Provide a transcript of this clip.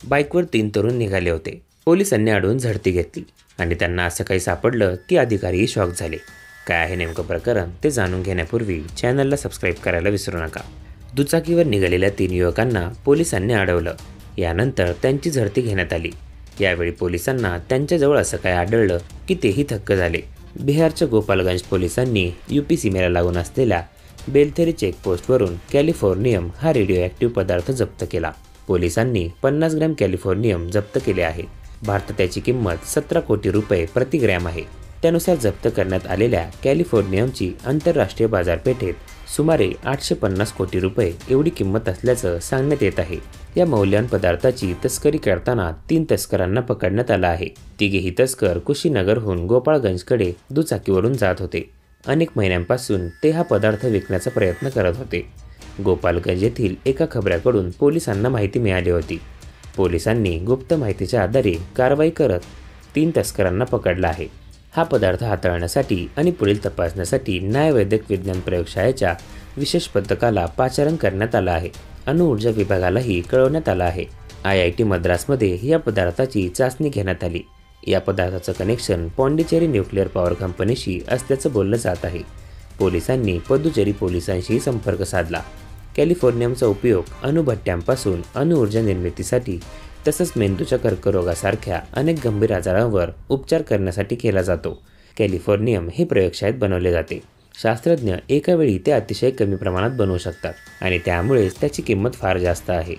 बाईकवर 3 तरुण निघाले होते. पोलिसांनी अडवून झडती घेतली आणि त्यांना असं काही सापडलं की अधिकारीही शॉक झाले. काय आहे नेमकं प्रकरण ते जाणून घेण्यापूर्वी चॅनलला सबस्क्राईब करायला विसरू नका. दुचाकीवर निघालेल्या 3 युवकांना पोलिसांनी अडवलं. यानंतर त्यांची झडती घेण्यात आली. यावेळी पोलिसांना त्यांच्याजवळ असं काय आढळलं की तेही थक्क झाले. बिहारच्या गोपालगंज पोलिसांनी यूपी सीमेला लागून असलेल्या बेलथेरी चेकपोस्टवरून कॅलिफोर्नियम हा रेडिओ ॲक्टिव्ह पदार्थ जप्त केला. पोलिसांनी 50 ग्रॅम कॅलिफोर्नियम जप्त केले आहे. भारतात त्याची किंमत 17 कोटी रुपये प्रति ग्रॅम आहे. त्यानुसार जप्त करण्यात आलेल्या कॅलिफोर्नियमची आंतरराष्ट्रीय बाजारपेठेत सुमारे 850 कोटी रुपये एवढी किंमत असल्याचं सांगण्यात येत आहे. या मौल्यवान पदार्थाची तस्करी करताना 3 तस्करांना पकडण्यात आलं आहे. तिघेही तस्कर कुशीनगरहून गोपाळगंजकडे दुचाकीवरून जात होते. अनेक महिन्यांपासून ते हा पदार्थ विकण्याचा प्रयत्न करत होते. गोपालगंज येथील एका खबऱ्याकडून पोलिसांना माहिती मिळाली होती. पोलिसांनी गुप्त माहितीच्या आधारे कारवाई करत 3 तस्करांना पकडला आहे. हा पदार्थ हाताळण्यासाठी आणि पुढील तपासण्यासाठी न्यायवैद्यक विज्ञान प्रयोगशाळेच्या विशेष पथकाला पाचारण करण्यात आलं आहे. अणुऊर्जा विभागालाही कळवण्यात आलं आहे. IIT मद्रासमध्ये या पदार्थाची चाचणी घेण्यात आली. या पदार्थाचं कनेक्शन पॉंडिचेरी न्यूक्लिअर पॉवर कंपनीशी असल्याचं बोललं जात आहे. पोलिसांनी पुदुचेरी पोलिसांशी संपर्क साधला. कॅलिफोर्नियमचा उपयोग अणुभट्ट्यांपासून अणुऊर्जा निर्मितीसाठी तसंच मेंदूच्या कर्करोगासारख्या अनेक गंभीर आजारांवर उपचार करण्यासाठी केला जातो. कॅलिफोर्नियम हे प्रयोगशाळेत बनवले जाते. शास्त्रज्ञ एका वेळी ते अतिशय कमी प्रमाणात बनवू शकतात आणि त्यामुळेच त्याची किंमत फार जास्त आहे.